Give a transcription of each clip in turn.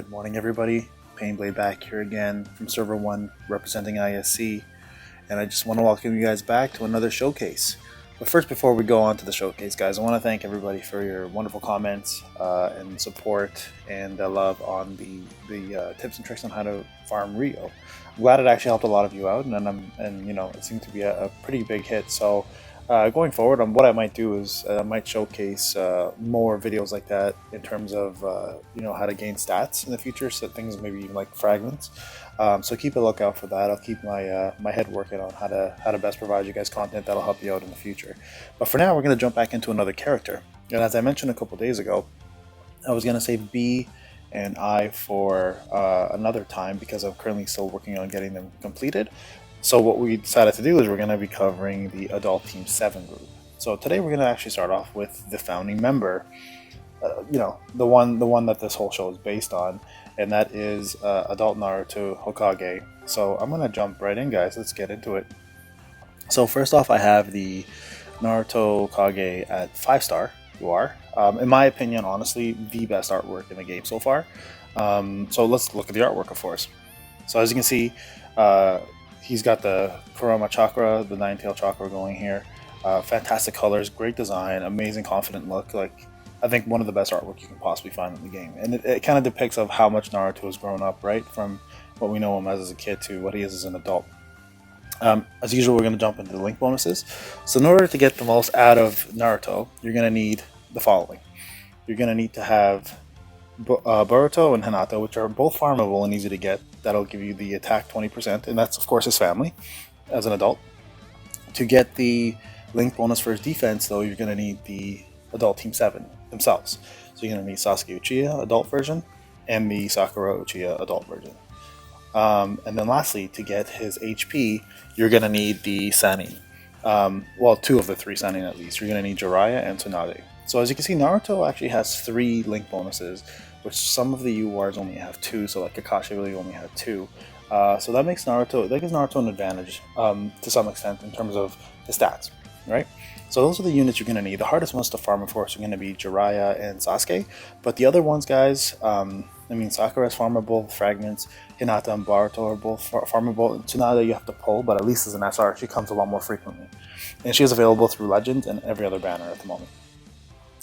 Good morning, everybody. Painblade back here again from Server 1 representing ISC, and I just want to welcome you guys back to another showcase. But first, before we go on to the showcase, guys, I want to thank everybody for your wonderful comments and support and love on the tips and tricks on how to farm Rio. I'm glad it actually helped a lot of you out, and you know, it seemed to be a pretty big hit. So going forward, what I might do is I might showcase more videos like that in terms of you know, how to gain stats in the future, so things maybe even like fragments. So keep a lookout for that. I'll keep my my head working on how to best provide you guys content that'll help you out in the future. But for now, we're going to jump back into another character. And as I mentioned a couple days ago, I was going to save B and I for another time because I'm currently still working on getting them completed. So what we decided to do is we're going to be covering the Adult Team 7 group. So today we're going to actually start off with the founding member, you know, the one that this whole show is based on, and that is Adult Naruto Hokage. So I'm going to jump right in, guys. Let's get into it. So first off, I have the Naruto Hokage at 5-star. You are, in my opinion, honestly, the best artwork in the game so far. So let's look at the artwork, of course. So as you can see, he's got the Kurama chakra, the nine-tail chakra going here. Fantastic colors, great design, amazing confident look. Like, I think one of the best artwork you can possibly find in the game. And it kind of depicts of how much Naruto has grown up, right? From what we know him as a kid to what he is as an adult. As usual, we're going to jump into the link bonuses. So in order to get the most out of Naruto, you're going to need the following. You're going to need to have Boruto and Hinata, which are both farmable and easy to get. That'll give you the attack 20%, and that's of course his family as an adult. To get the link bonus for his defense, though, you're going to need the Adult Team 7 themselves. So you're going to need Sasuke Uchiha adult version and the Sakura Uchiha adult version. And then lastly, to get his HP, you're going to need the Sannin. Well, 2 of the 3 Sannin at least. You're going to need Jiraiya and Tsunade. So as you can see, Naruto actually has 3 link bonuses, which some of the URs only have 2, so like Kakashi really only had 2. So that gives Naruto an advantage to some extent in terms of his stats, right? So those are the units you're going to need. The hardest ones to farm, of course, are going to be Jiraiya and Sasuke, but the other ones, guys, I mean, Sakura is farmable, fragments, Hinata and Boruto are both farmable. Tsunade you have to pull, but at least as an SR, she comes a lot more frequently. And she is available through Legends and every other banner at the moment.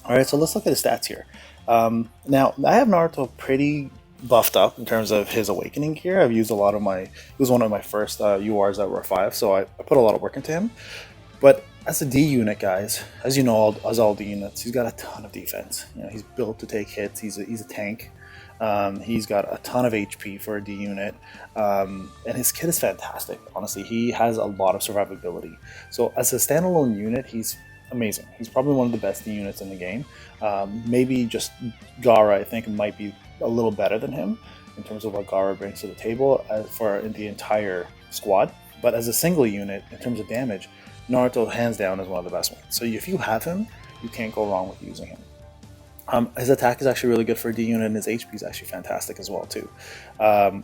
Alright, so let's look at his stats here. Now, I have Naruto pretty buffed up in terms of his awakening gear. I've used a lot of he was one of my first URs that were 5, so I put a lot of work into him. But as a D unit, guys, as you know, as all D units, he's got a ton of defense. You know, he's built to take hits. He's a tank. He's got a ton of HP for a D unit, and his kit is fantastic. Honestly, he has a lot of survivability. So as a standalone unit, he's amazing. He's probably one of the best D units in the game. Maybe just Gaara, I think, might be a little better than him in terms of what Gaara brings to the table for the entire squad. But as a single unit, in terms of damage, Naruto hands down is one of the best ones. So if you have him, you can't go wrong with using him. His attack is actually really good for a D unit, and his HP is actually fantastic as well too.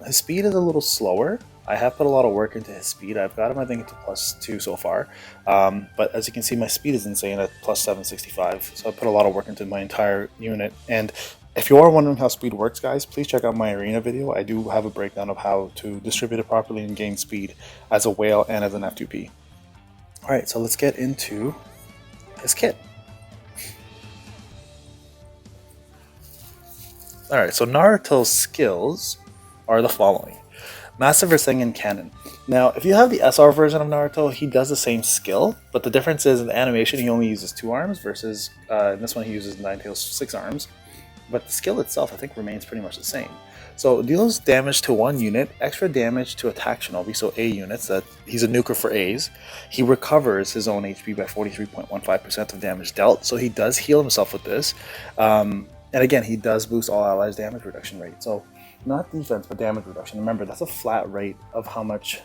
His speed is a little slower. I have put a lot of work into his speed. I've got him, I think, to +2 so far. But as you can see, my speed is insane at +765. So I put a lot of work into my entire unit. And if you are wondering how speed works, guys, please check out my arena video. I do have a breakdown of how to distribute it properly and gain speed as a whale and as an F2P. Alright, so let's get into his kit. Alright, so Naruto's skills are the following. Massive Rasengan Cannon. Now, if you have the SR version of Naruto, he does the same skill, but the difference is in the animation he only uses 2 arms versus in this one he uses 9 tails 6 arms. But the skill itself, I think, remains pretty much the same. So deals damage to 1 unit, extra damage to attack shinobi, so A units, that he's a nuker for A's. He recovers his own HP by 43.15% of damage dealt, so he does heal himself with this. And again, he does boost all allies' damage reduction rate. So not defense, but damage reduction. Remember, that's a flat rate of how much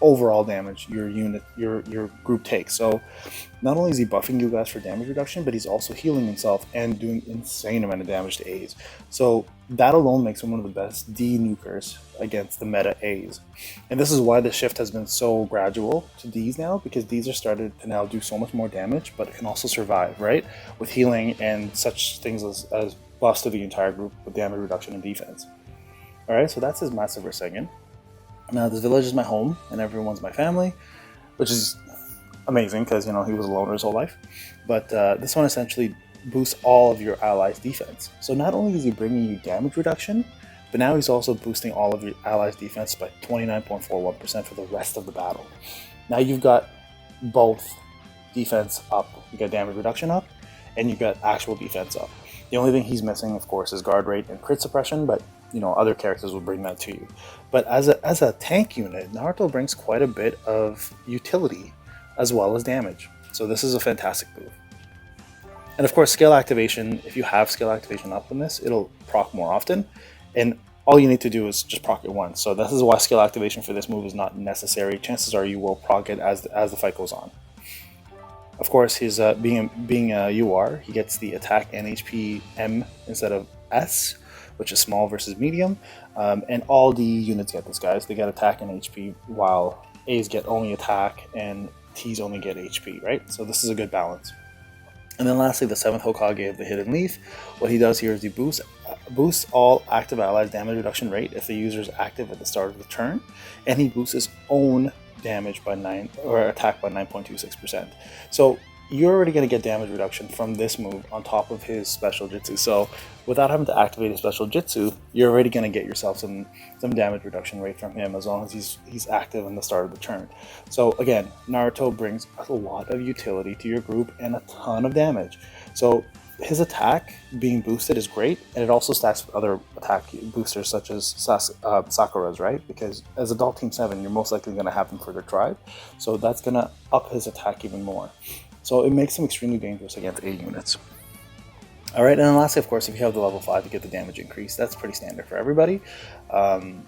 overall damage your unit, your group takes. So not only is he buffing you guys for damage reduction, but he's also healing himself and doing insane amount of damage to A's. So that alone makes him one of the best D nukers against the meta A's. And this is why the shift has been so gradual to D's now, because D's are started to now do so much more damage, but it can also survive, right? With healing and such things as buffs to the entire group with damage reduction and defense. Alright, so that's his Master Second. Now this village is my home and everyone's my family, which is amazing because, you know, he was a loner his whole life. But this one essentially boosts all of your allies' defense. So not only is he bringing you damage reduction, but now he's also boosting all of your allies' defense by 29.41% for the rest of the battle. Now you've got both defense up, you got damage reduction up, and you've got actual defense up. The only thing he's missing, of course, is guard rate and crit suppression, but you know, other characters will bring that to you. But as a tank unit, Naruto brings quite a bit of utility as well as damage. So this is a fantastic move. And of course, skill activation, if you have skill activation up in this, it'll proc more often. And all you need to do is just proc it once. So this is why skill activation for this move is not necessary. Chances are you will proc it as the fight goes on. Of course, his being a UR, he gets the attack and HP M instead of S, which is small versus medium. And all the units get this, guys. They get attack and HP, while A's get only attack and T's only get HP, right? So this is a good balance. And then lastly, the 7th Hokage of the Hidden Leaf. What he does here is he boosts all active allies' damage reduction rate if the user is active at the start of the turn, and he boosts his own damage by attack by 9.26%. So you're already going to get damage reduction from this move on top of his special jutsu. So without having to activate a special jutsu, you're already going to get yourself some damage reduction rate from him as long as he's active in the start of the turn. So again, Naruto brings a lot of utility to your group and a ton of damage. So his attack being boosted is great, and it also stacks with other attack boosters such as Sakura's, right? Because as Adult Team 7, you're most likely going to have him for their tribe, so that's going to up his attack even more. So it makes him extremely dangerous against A units. Alright, and then lastly, of course, if you have the level 5, you get the damage increase. That's pretty standard for everybody.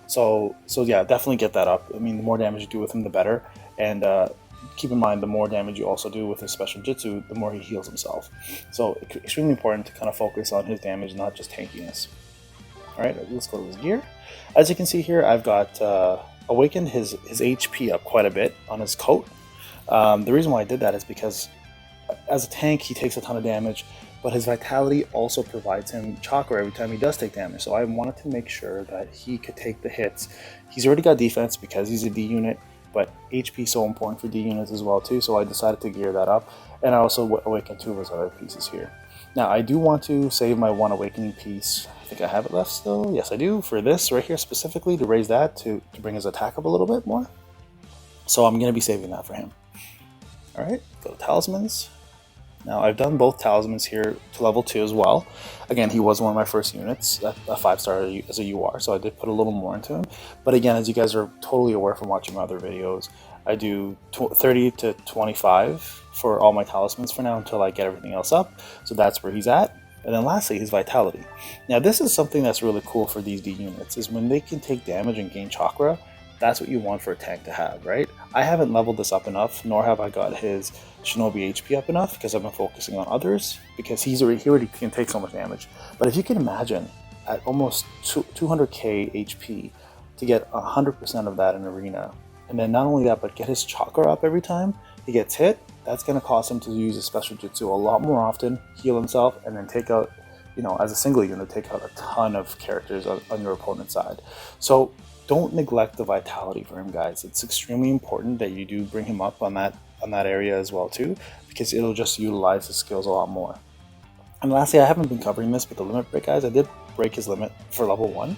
So yeah, definitely get that up. I mean, the more damage you do with him, the better. And keep in mind, the more damage you also do with his special jutsu, the more he heals himself. So extremely important to kind of focus on his damage, not just tankiness. Alright, let's go to his gear. As you can see here, I've got awakened his HP up quite a bit on his coat. The reason why I did that is because as a tank, he takes a ton of damage, but his vitality also provides him chakra every time he does take damage. So I wanted to make sure that he could take the hits. He's already got defense because he's a D unit, but HP is so important for D units as well too, so I decided to gear that up. And I also awakened 2 of his other pieces here. Now I do want to save my 1 awakening piece. I think I have it left still. Yes, I do, for this right here specifically, to raise that to bring his attack up a little bit more. So I'm going to be saving that for him. Alright, go to talismans. Now I've done both talismans here to level 2 as well. Again, he was one of my first units, a 5-star as a UR, so I did put a little more into him. But again, as you guys are totally aware from watching my other videos, I do 30 to 25 for all my talismans for now until I get everything else up. So that's where he's at. And then lastly, his vitality. Now this is something that's really cool for these D units, is when they can take damage and gain chakra. That's what you want for a tank to have, right? I haven't leveled this up enough, nor have I got his Shinobi HP up enough because I've been focusing on others, because he already can take so much damage. But if you can imagine, at almost 200k HP, to get 100% of that in arena, and then not only that, but get his chakra up every time he gets hit, that's going to cause him to use his special jutsu a lot more often, heal himself, and then take out, you know, as a single unit, take out a ton of characters on your opponent's side. So don't neglect the vitality for him, guys. It's extremely important that you do bring him up on that area as well too, because it'll just utilize his skills a lot more. And lastly, I haven't been covering this, but the limit break, guys, I did break his limit for level 1,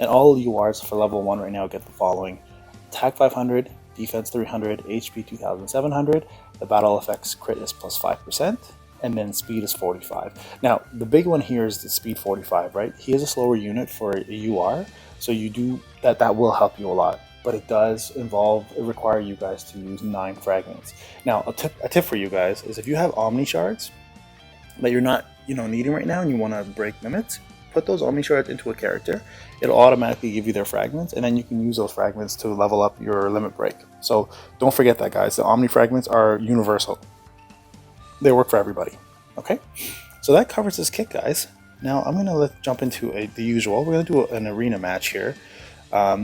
and all URs for level 1 right now get the following: attack 500, defense 300, HP 2700, the battle effects crit is plus 5%, and then speed is 45. Now, the big one here is the speed 45, right? He is a slower unit for a UR, so you do that will help you a lot. But it does require you guys to use 9 fragments. Now, a tip for you guys is if you have Omni shards that you're not needing right now and you want to break limits, put those Omni shards into a character. It'll automatically give you their fragments, and then you can use those fragments to level up your limit break. So don't forget that, guys. The Omni fragments are universal. They work for everybody. Okay, so that covers this kit, guys. Now I'm gonna jump into the usual. We're gonna do an arena match here.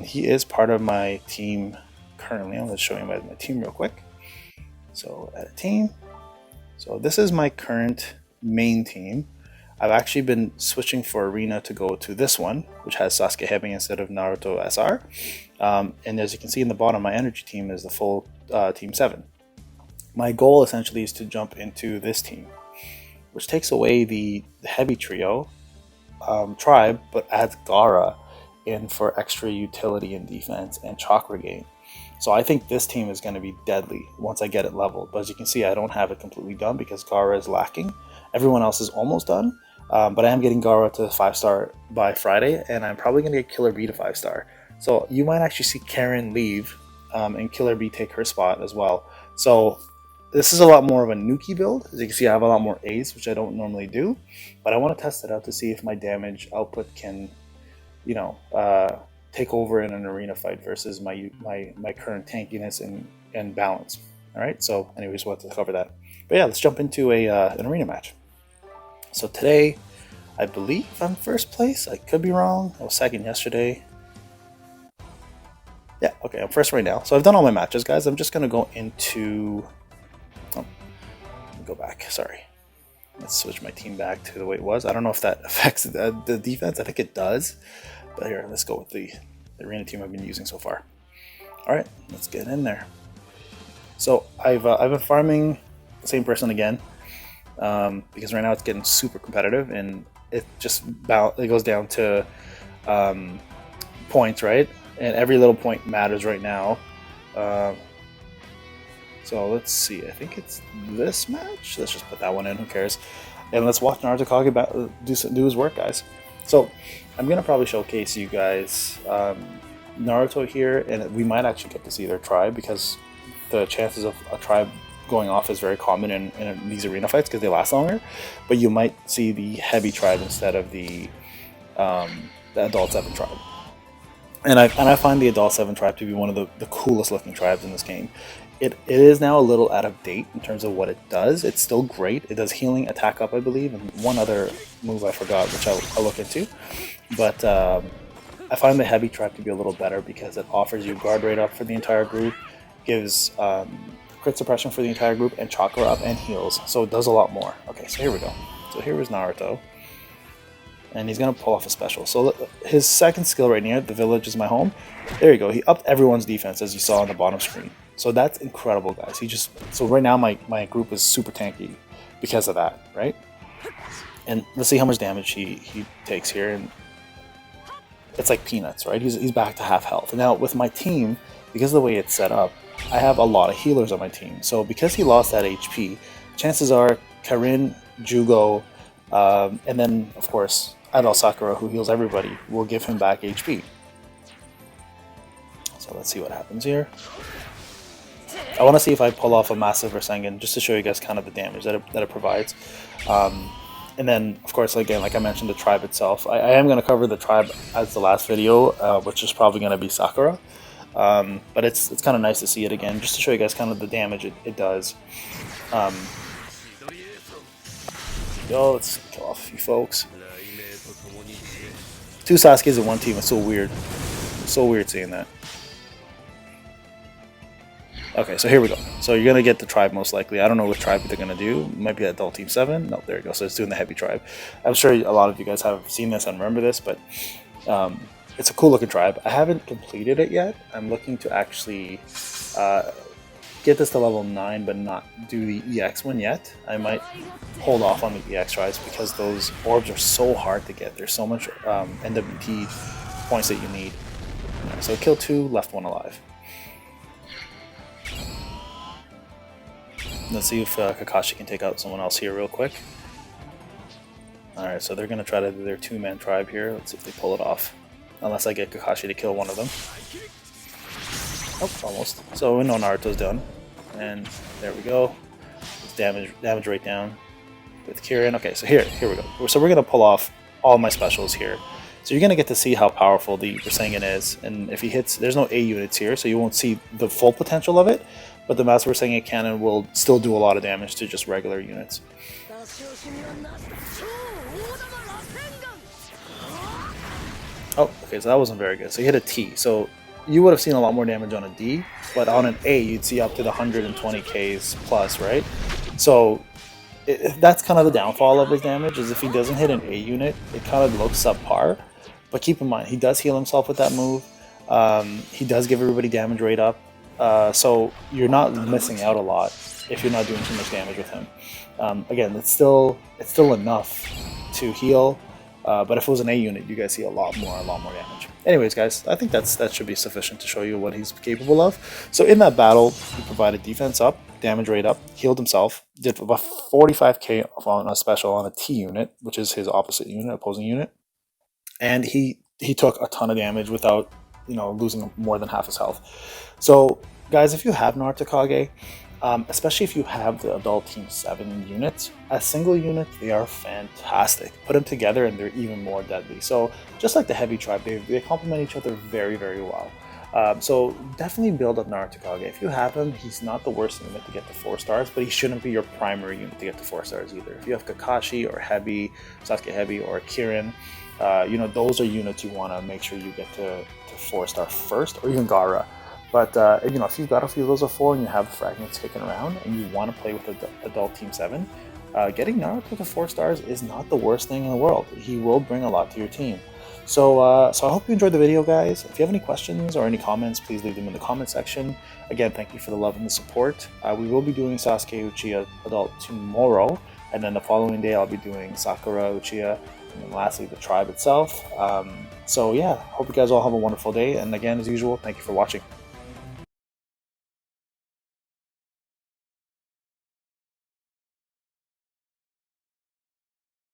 He is part of my team currently. I'm gonna show you my team real quick. So add a team. So this is my current main team. I've actually been switching for arena to go to this one, which has Sasuke Heavy instead of Naruto SR. And as you can see in the bottom, my energy team is the full Team 7. My goal essentially is to jump into this team, which takes away the heavy trio tribe, but adds Gaara in for extra utility and defense and chakra gain. So I think this team is going to be deadly once I get it leveled. But as you can see, I don't have it completely done because Gaara is lacking. Everyone else is almost done, but I am getting Gaara to 5-star by Friday, and I'm probably going to get Killer B to 5-star. So you might actually see Karen leave and Killer B take her spot as well. So this is a lot more of a nuki build. As you can see, I have a lot more A's, which I don't normally do, but I want to test it out to see if my damage output can, you know, take over in an arena fight versus my current tankiness and balance. All right. So, anyways, we'll have to cover that. But yeah, let's jump into an arena match. So today, I believe I'm first place. I could be wrong. I was second yesterday. Yeah. Okay. I'm first right now. So I've done all my matches, guys. I'm just gonna go into. Go back, sorry. Let's switch my team back to the way it was. I don't know if that affects the defense. I think it does. But here, let's go with the arena team I've been using so far. All right, let's get in there. So I've been farming the same person again because right now it's getting super competitive and it goes down to points, right? And every little point matters right now. So let's see, I think it's this match. Let's just put that one in, who cares? And let's watch Naruto Kage do his work, guys. So I'm going to probably showcase you guys Naruto here, and we might actually get to see their tribe because the chances of a tribe going off is very common in these arena fights because they last longer. But you might see the heavy tribe instead of the Adult 7 tribe. And I find the Adult 7 tribe to be one of the coolest looking tribes in this game. It is now a little out of date in terms of what it does. It's still great. It does healing, attack up, I believe, and one other move I forgot, which I'll look into. But I find the heavy tribe to be a little better because it offers you guard rate up for the entire group, gives crit suppression for the entire group, and chakra up and heals. So it does a lot more. Okay, so here we go. So here is Naruto. And he's going to pull off a special. So his second skill right near, the village is my home. There you go. He upped everyone's defense, as you saw on the bottom screen. So that's incredible, guys. So right now my group is super tanky because of that, right? And let's see how much damage he takes here. And it's like peanuts, right? He's back to half health. Now with my team, because of the way it's set up, I have a lot of healers on my team. So because he lost that HP, chances are Karin, Jugo, and then of course Idol Sakura, who heals everybody, will give him back HP. So let's see what happens here. I want to see if I pull off a massive Rasengan just to show you guys kind of the damage that it provides. And then, of course, again, like I mentioned, the tribe itself. I am going to cover the tribe as the last video, which is probably going to be Sakura. But it's kind of nice to see it again, just to show you guys kind of the damage it does. Let's kill off a few folks. 2 Sasuke's in one team. It's so weird. It's so weird seeing that. Okay, so here we go. So you're going to get the tribe most likely. I don't know what tribe they're going to do. It might be Adult Team 7. No, there you go. So it's doing the heavy tribe. I'm sure a lot of you guys have seen this and remember this, but it's a cool looking tribe. I haven't completed it yet. I'm looking to actually get this to level 9, but not do the EX one yet. I might hold off on the EX tribes because those orbs are so hard to get. There's so much NWT points that you need. So kill 2, left 1 alive. Let's see if Kakashi can take out someone else here real quick. Alright, so they're going to try to do their 2-man tribe here. Let's see if they pull it off. Unless I get Kakashi to kill one of them. Oh, almost. So we know Naruto's done. And there we go. It's damage rate down with Kirin. Okay, so here we go. So we're going to pull off all my specials here. So you're going to get to see how powerful the Rasengan is. And if he hits, there's no A units here, so you won't see the full potential of it. But the Master Rasengan cannon will still do a lot of damage to just regular units. Oh, okay, so that wasn't very good. So he hit a T. So you would have seen a lot more damage on a D, but on an A, you'd see up to the 120 Ks plus, right? So that's kind of the downfall of his damage, is if he doesn't hit an A unit, it kind of looks subpar. But keep in mind, he does heal himself with that move. He does give everybody damage rate up. So you're not missing out a lot if you're not doing too much damage with him. Again, it's still enough to heal. But if it was an A unit, you guys see a lot more damage. Anyways, guys, I think that should be sufficient to show you what he's capable of. So in that battle, he provided defense up, damage rate up, healed himself, did about 45k on a special on a T unit, which is his opposite unit, opposing unit, and he took a ton of damage without losing more than half his health. So guys, if you have Naruto Kage, especially if you have the adult team 7 units, as single units, they are fantastic. Put them together and they're even more deadly. So just like the heavy tribe, they complement each other very, very well. So definitely build up Naruto Kage. If you have him, he's not the worst unit to get to 4 stars, but he shouldn't be your primary unit to get to 4 stars either. If you have Kakashi or Hebi, Sasuke Hebi, or Kirin, those are units you want to make sure you get to 4-star first, or even Gaara. But if you've got a few of those at 4 and you have the fragments kicking around and you want to play with adult team 7, getting Naruto to 4 stars is not the worst thing in the world. He will bring a lot to your team. So I hope you enjoyed the video, guys. If you have any questions or any comments, please leave them in the comment section. Again, thank you for the love and the support. We will be doing Sasuke Uchiha Adult tomorrow, and then the following day I'll be doing Sakura Uchiha, and then lastly the tribe itself. So yeah, hope you guys all have a wonderful day, and again, as usual, thank you for watching.